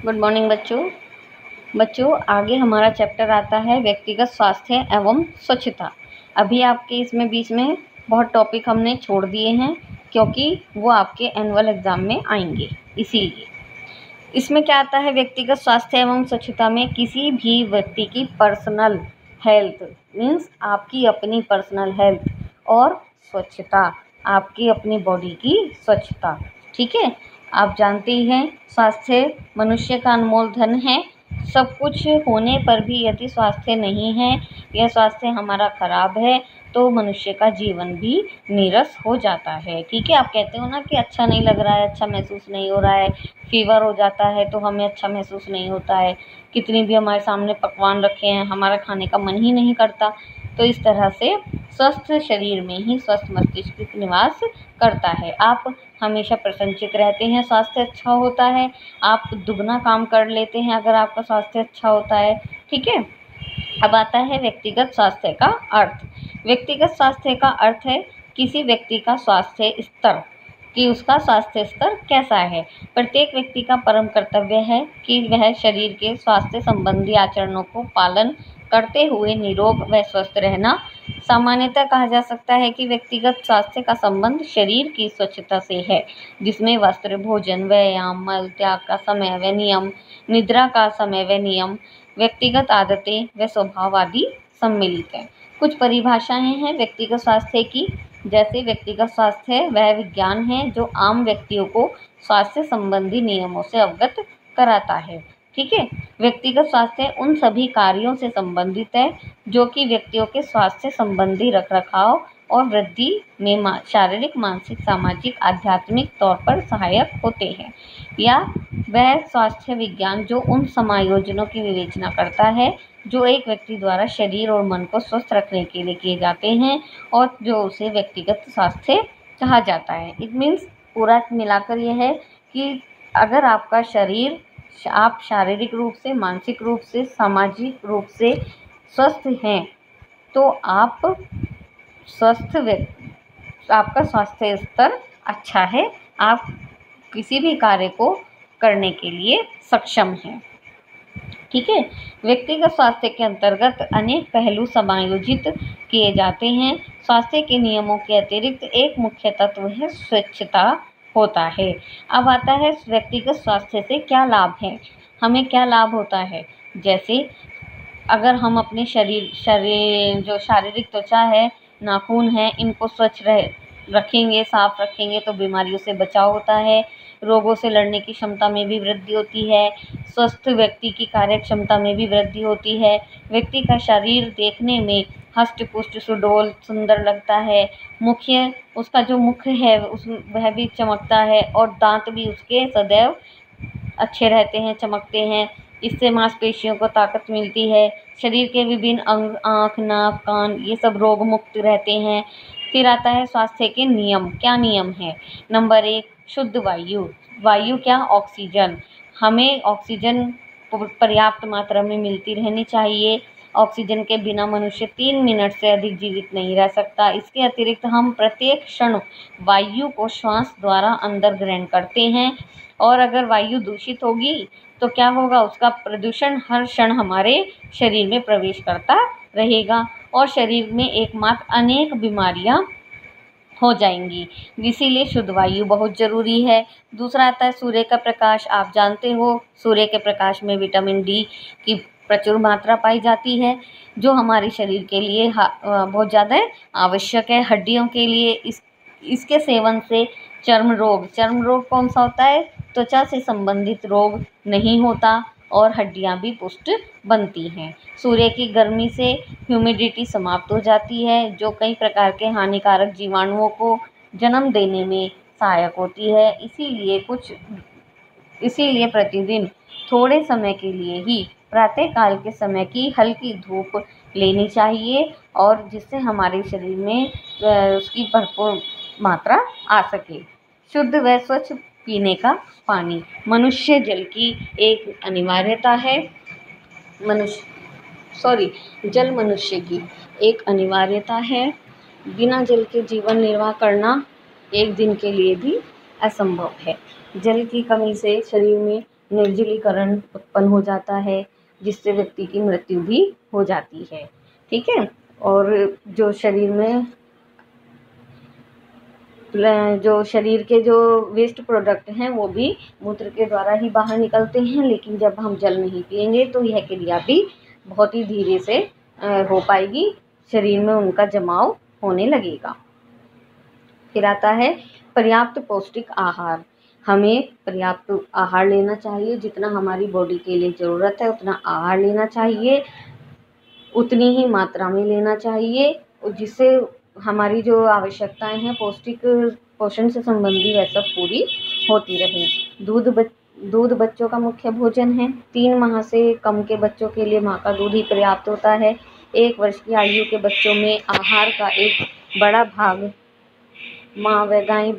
Good morning बच्चों आगे हमारा चैप्टर आता है व्यक्तिगत स्वास्थ्य एवं स्वच्छता। अभी आपके इसमें बीच में बहुत टॉपिक हमने छोड़ दिए हैं क्योंकि वो आपके एनुअल एग्जाम में आएंगे। इसीलिए इसमें क्या आता है, व्यक्तिगत स्वास्थ्य एवं स्वच्छता में किसी भी व्यक्ति की पर्सनल हेल्थ मीन्स आपकी अपनी पर्सनल हेल्थ और स्वच्छता आपकी अपनी बॉडी की स्वच्छता। ठीक है, आप जानते ही हैं स्वास्थ्य मनुष्य का अनमोल धन है। सब कुछ होने पर भी यदि स्वास्थ्य नहीं है या स्वास्थ्य हमारा खराब है तो मनुष्य का जीवन भी नीरस हो जाता है। ठीक है, आप कहते हो ना कि अच्छा नहीं लग रहा है, अच्छा महसूस नहीं हो रहा है, फीवर हो जाता है तो हमें अच्छा महसूस नहीं होता है, कितनी भी हमारे सामने पकवान रखे हैं हमारा खाने का मन ही नहीं करता। तो इस तरह से स्वस्थ शरीर में ही स्वस्थ मस्तिष्क निवास करता है। आप हमेशा प्रसन्नचित रहते हैं, स्वास्थ्य अच्छा होता है, आप दुगना काम कर लेते हैं अगर आपका स्वास्थ्य अच्छा होता है। ठीक है, अब आता है व्यक्तिगत स्वास्थ्य का अर्थ। व्यक्तिगत स्वास्थ्य का अर्थ है किसी व्यक्ति का स्वास्थ्य स्तर, कि उसका स्वास्थ्य स्तर कैसा है। प्रत्येक व्यक्ति का परम कर्तव्य है कि वह शरीर के स्वास्थ्य संबंधी आचरणों को पालन करते हुए निरोग व स्वस्थ रहना। सामान्यतः कहा जा सकता है कि व्यक्तिगत स्वास्थ्य का संबंध शरीर की स्वच्छता से है, जिसमें वस्त्र, भोजन, व्यायाम, मल त्याग का समय व नियम, निद्रा का समय व नियम, व्यक्तिगत आदतें व स्वभाव आदि सम्मिलित हैं। कुछ परिभाषाएं हैं व्यक्तिगत स्वास्थ्य की, जैसे व्यक्तिगत स्वास्थ्य वह विज्ञान है जो आम व्यक्तियों को स्वास्थ्य संबंधी नियमों से अवगत कराता है। ठीक है, व्यक्तिगत स्वास्थ्य उन सभी कार्यों से संबंधित है जो कि व्यक्तियों के स्वास्थ्य संबंधी रखरखाव और वृद्धि में शारीरिक, मानसिक, सामाजिक, आध्यात्मिक तौर पर सहायक होते हैं। या वह स्वास्थ्य विज्ञान जो उन समायोजनों की विवेचना करता है जो एक व्यक्ति द्वारा शरीर और मन को स्वस्थ रखने के लिए किए जाते हैं और जो उसे व्यक्तिगत स्वास्थ्य कहा जाता है। इट मीन्स पूरा मिलाकर यह है कि अगर आपका शरीर, आप शारीरिक रूप से, मानसिक रूप से, सामाजिक रूप से स्वस्थ हैं तो आप आपका स्वास्थ्य स्तर अच्छा है, आप किसी भी कार्य को करने के लिए सक्षम हैं। ठीक है, व्यक्तिगत स्वास्थ्य के अंतर्गत अनेक पहलू समायोजित किए जाते हैं। स्वास्थ्य के नियमों के अतिरिक्त एक मुख्य तत्व है स्वच्छता होता है। अब आता है व्यक्तिगत स्वास्थ्य से क्या लाभ है, हमें क्या लाभ होता है। जैसे अगर हम अपने शरीर जो शारीरिक त्वचा है, नाखून है, इनको स्वच्छ रखेंगे, साफ रखेंगे तो बीमारियों से बचाव होता है, रोगों से लड़ने की क्षमता में भी वृद्धि होती है, स्वस्थ व्यक्ति की कार्य क्षमता में भी वृद्धि होती है, व्यक्ति का शरीर देखने में हष्ट पुष्ट सुडौल सुंदर लगता है, उसका जो मुख है वह भी चमकता है और दांत भी उसके सदैव अच्छे रहते हैं, चमकते हैं। इससे मांसपेशियों को ताकत मिलती है, शरीर के विभिन्न अंग, आँख, नाक, कान ये सब रोग मुक्त रहते हैं। फिर आता है स्वास्थ्य के नियम। क्या नियम है? नंबर 1, शुद्ध वायु। वायु क्या? ऑक्सीजन। हमें ऑक्सीजन पर्याप्त मात्रा में मिलती रहनी चाहिए। ऑक्सीजन के बिना मनुष्य 3 मिनट से अधिक जीवित नहीं रह सकता। इसके अतिरिक्त हम प्रत्येक क्षण वायु को श्वास द्वारा अंदर ग्रहण करते हैं और अगर वायु दूषित होगी तो क्या होगा, उसका प्रदूषण हर क्षण हमारे शरीर में प्रवेश करता रहेगा और शरीर में एकमात्र अनेक बीमारियां हो जाएंगी। इसीलिए शुद्ध वायु बहुत ज़रूरी है। दूसरा आता है सूर्य का प्रकाश। आप जानते हो सूर्य के प्रकाश में विटामिन डी की प्रचुर मात्रा पाई जाती है जो हमारे शरीर के लिए बहुत ज़्यादा आवश्यक है, हड्डियों के लिए। इसके सेवन से चर्म रोग कौन सा होता है? त्वचा से संबंधित रोग नहीं होता और हड्डियां भी पुष्ट बनती हैं। सूर्य की गर्मी से ह्यूमिडिटी समाप्त हो जाती है जो कई प्रकार के हानिकारक जीवाणुओं को जन्म देने में सहायक होती है। इसीलिए प्रतिदिन थोड़े समय के लिए ही प्रातः काल के समय की हल्की धूप लेनी चाहिए और जिससे हमारे शरीर में उसकी भरपूर मात्रा आ सके। शुद्ध व स्वच्छ पीने का पानी मनुष्य जल की एक अनिवार्यता है। जल मनुष्य की एक अनिवार्यता है। बिना जल के जीवन निर्वाह करना एक दिन के लिए भी असंभव है। जल की कमी से शरीर में निर्जलीकरण उत्पन्न हो जाता है, जिससे व्यक्ति की मृत्यु भी हो जाती है। ठीक है। और जो शरीर के जो वेस्ट प्रोडक्ट हैं वो भी मूत्र के द्वारा ही बाहर निकलते हैं, लेकिन जब हम जल नहीं पिएंगे तो यह क्रिया भी बहुत ही धीरे से हो पाएगी, शरीर में उनका जमाव होने लगेगा। फिर आता है पर्याप्त पौष्टिक आहार। हमें पर्याप्त आहार लेना चाहिए, जितना हमारी बॉडी के लिए ज़रूरत है उतना आहार लेना चाहिए, उतनी ही मात्रा में लेना चाहिए, और जिससे हमारी जो आवश्यकताएं हैं पोषण से संबंधी वह सब पूरी होती रहे। दूध बच्चों का मुख्य भोजन है। 3 माह से कम के बच्चों के लिए माँ का दूध ही पर्याप्त होता है। 1 वर्ष की आयु के बच्चों में आहार का एक बड़ा भाग माँ व गाय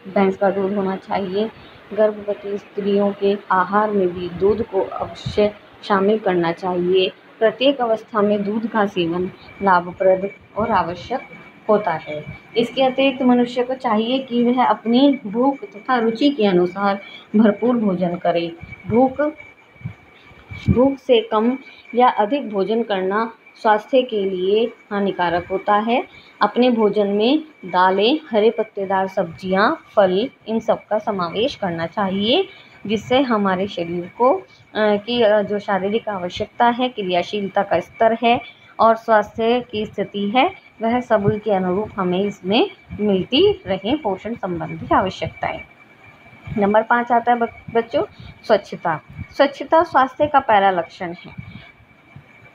भैंस का दूध होना चाहिए। गर्भवती स्त्रियों के आहार में भी दूध को अवश्य शामिल करना चाहिए। प्रत्येक अवस्था में दूध का सेवन लाभप्रद और आवश्यक होता है। इसके अतिरिक्त मनुष्य को चाहिए कि वह अपनी भूख तथा रुचि के अनुसार भरपूर भोजन करे। भूख से कम या अधिक भोजन करना स्वास्थ्य के लिए हानिकारक होता है। अपने भोजन में दालें, हरे पत्तेदार सब्जियां, फल, इन सब का समावेश करना चाहिए, जिससे हमारे शरीर को की जो शारीरिक आवश्यकता है, क्रियाशीलता का स्तर है और स्वास्थ्य की स्थिति है, वह सभी के अनुरूप हमें इसमें मिलती रहे पोषण संबंधी आवश्यकताएं। नंबर 5 आता है बच्चों स्वच्छता। स्वच्छता स्वास्थ्य का पहला लक्षण है।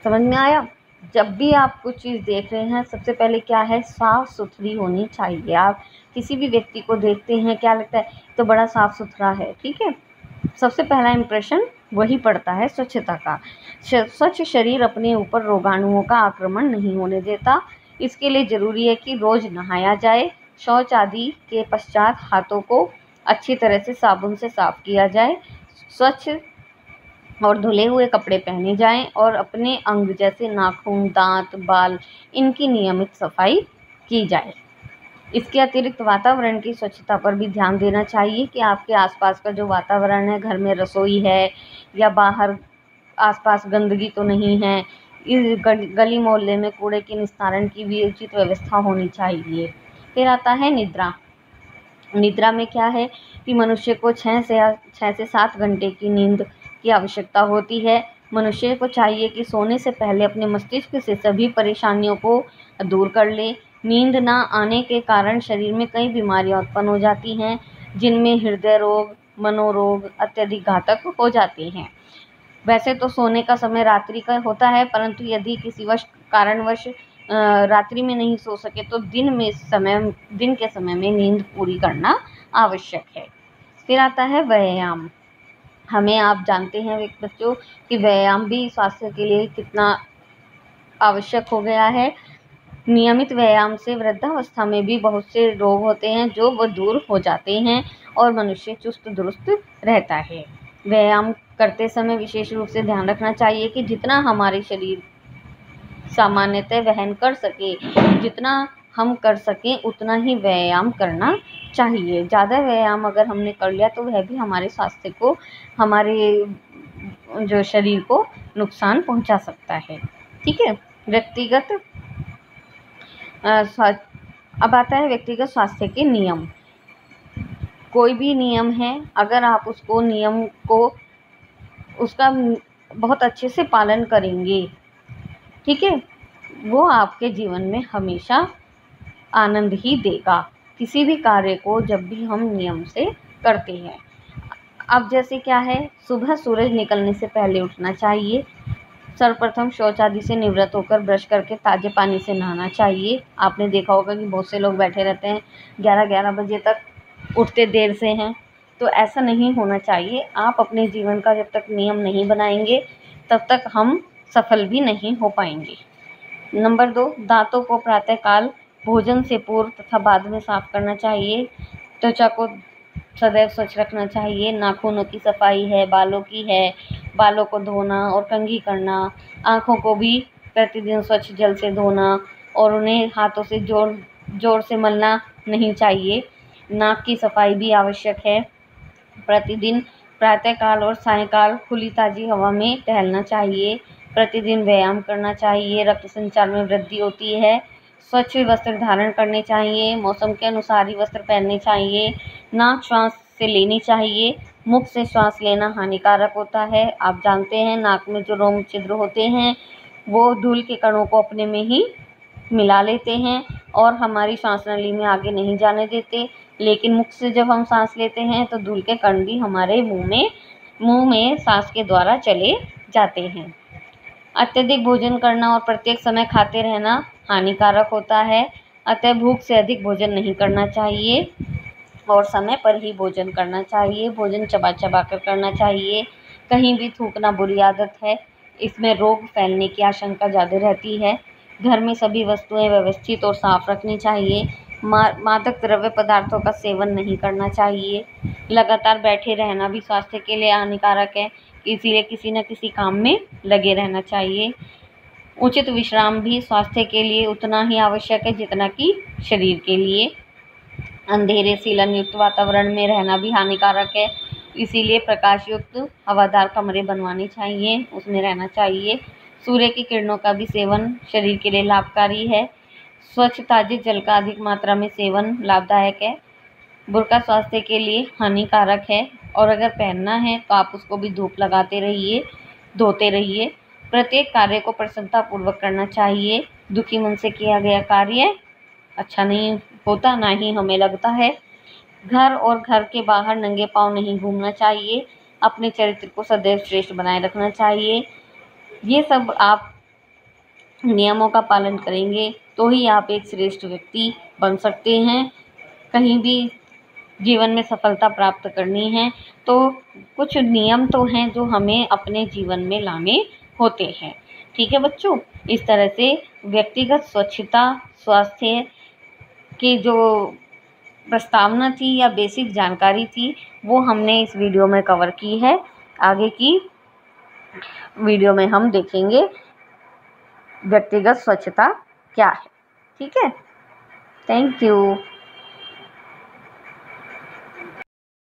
समझ में आया? जब भी आप कुछ चीज़ देख रहे हैं, सबसे पहले क्या है, साफ सुथरी होनी चाहिए। आप किसी भी व्यक्ति को देखते हैं, क्या लगता है तो बड़ा साफ सुथरा है, ठीक है। सबसे पहला इम्प्रेशन वही पड़ता है स्वच्छता का। स्वच्छ शरीर अपने ऊपर रोगाणुओं का आक्रमण नहीं होने देता। इसके लिए ज़रूरी है कि रोज़ नहाया जाए। शौच आदि के पश्चात हाथों को अच्छी तरह से साबुन से साफ किया जाए। स्वच्छ और धुले हुए कपड़े पहने जाएं और अपने अंग जैसे नाखून, दांत, बाल, इनकी नियमित सफाई की जाए। इसके अतिरिक्त वातावरण की स्वच्छता पर भी ध्यान देना चाहिए कि आपके आसपास का जो वातावरण है, घर में रसोई है या बाहर आसपास गंदगी तो नहीं है। इस गली मोहल्ले में कूड़े के निस्तारण की भी उचित व्यवस्था होनी चाहिए। फिर आता है निद्रा। निद्रा में क्या है कि मनुष्य को 6 से 7 घंटे की नींद की आवश्यकता होती है। मनुष्य को चाहिए कि सोने से पहले अपने मस्तिष्क से सभी परेशानियों को दूर कर ले। नींद ना आने के कारण शरीर में कई बीमारियां उत्पन्न हो जाती हैं, जिनमें हृदय रोग, मनोरोग अत्यधिक घातक हो जाते हैं। वैसे तो सोने का समय रात्रि का होता है, परंतु यदि किसी कारणवश रात्रि में नहीं सो सके तो दिन के समय में नींद पूरी करना आवश्यक है। फिर आता है व्यायाम। हमें आप जानते हैं बच्चों कि व्यायाम भी स्वास्थ्य के लिए कितना आवश्यक हो गया है। नियमित व्यायाम से वृद्धावस्था में भी बहुत से रोग होते हैं जो वो दूर हो जाते हैं और मनुष्य चुस्त दुरुस्त रहता है। व्यायाम करते समय विशेष रूप से ध्यान रखना चाहिए कि जितना हमारे शरीर सामान्यतः वहन कर सके, जितना हम कर सकें उतना ही व्यायाम करना चाहिए। ज़्यादा व्यायाम अगर हमने कर लिया तो वह भी हमारे स्वास्थ्य को, हमारे जो शरीर को नुकसान पहुंचा सकता है। ठीक है। अब आता है व्यक्तिगत स्वास्थ्य के नियम। कोई भी नियम है, अगर आप उसका बहुत अच्छे से पालन करेंगे, ठीक है, वो आपके जीवन में हमेशा आनंद ही देगा। किसी भी कार्य को जब भी हम नियम से करते हैं। अब जैसे क्या है, सुबह सूरज निकलने से पहले उठना चाहिए। सर्वप्रथम शौच आदि से निवृत्त होकर ब्रश करके ताज़े पानी से नहाना चाहिए। आपने देखा होगा कि बहुत से लोग बैठे रहते हैं 11-11 बजे तक, उठते देर से हैं, तो ऐसा नहीं होना चाहिए। आप अपने जीवन का जब तक नियम नहीं बनाएंगे तब तक हम सफल भी नहीं हो पाएंगे। नंबर 2, दांतों को प्रातःकाल भोजन से पूर्व तथा बाद में साफ करना चाहिए। त्वचा को सदैव स्वच्छ रखना चाहिए। नाखूनों की सफाई है, बालों को धोना और कंघी करना। आँखों को भी प्रतिदिन स्वच्छ जल से धोना और उन्हें हाथों से जोर से मलना नहीं चाहिए। नाक की सफाई भी आवश्यक है। प्रतिदिन प्रातःकाल और सायंकाल खुली ताज़ी हवा में टहलना चाहिए। प्रतिदिन व्यायाम करना चाहिए, रक्त संचार में वृद्धि होती है। स्वच्छ वस्त्र धारण करने चाहिए, मौसम के अनुसार ही वस्त्र पहनने चाहिए। नाक श्वास से लेनी चाहिए, मुख से श्वास लेना हानिकारक होता है। आप जानते हैं नाक में जो रोम छिद्र होते हैं वो धूल के कणों को अपने में ही मिला लेते हैं और हमारी सांस नली में आगे नहीं जाने देते। लेकिन मुख से जब हम सांस लेते हैं तो धूल के कण भी हमारे मुंह में सांस के द्वारा चले जाते हैं। अत्यधिक भोजन करना और प्रत्येक समय खाते रहना हानिकारक होता है। अतः भूख से अधिक भोजन नहीं करना चाहिए और समय पर ही भोजन करना चाहिए। भोजन चबा चबा कर करना चाहिए। कहीं भी थूकना बुरी आदत है, इसमें रोग फैलने की आशंका ज़्यादा रहती है। घर में सभी वस्तुएं व्यवस्थित और साफ रखनी चाहिए। मादक द्रव्य पदार्थों का सेवन नहीं करना चाहिए। लगातार बैठे रहना भी स्वास्थ्य के लिए हानिकारक है, इसीलिए किसी न किसी काम में लगे रहना चाहिए। उचित विश्राम भी स्वास्थ्य के लिए उतना ही आवश्यक है जितना कि शरीर के लिए। अंधेरे सीलन युक्त वातावरण में रहना भी हानिकारक है, इसीलिए प्रकाश युक्त हवादार कमरे बनवाने चाहिए, उसमें रहना चाहिए। सूर्य की किरणों का भी सेवन शरीर के लिए लाभकारी है। स्वच्छ ताजे जल का अधिक मात्रा में सेवन लाभदायक है। बुर्का स्वास्थ्य के लिए हानिकारक है और अगर पहनना है तो आप उसको भी धूप लगाते रहिए, धोते रहिए। प्रत्येक कार्य को प्रसन्नतापूर्वक करना चाहिए। दुखी मन से किया गया कार्य अच्छा नहीं होता, ना ही हमें लगता है। घर और घर के बाहर नंगे पांव नहीं घूमना चाहिए। अपने चरित्र को सदैव श्रेष्ठ बनाए रखना चाहिए। ये सब आप नियमों का पालन करेंगे तो ही आप एक श्रेष्ठ व्यक्ति बन सकते हैं। कहीं भी जीवन में सफलता प्राप्त करनी है तो कुछ नियम तो हैं जो हमें अपने जीवन में लाने होते हैं। ठीक है बच्चों, इस तरह से व्यक्तिगत स्वच्छता स्वास्थ्य की जो प्रस्तावना थी या बेसिक जानकारी थी वो हमने इस वीडियो में कवर की है। आगे की वीडियो में हम देखेंगे व्यक्तिगत स्वच्छता क्या है। ठीक है, थैंक यू।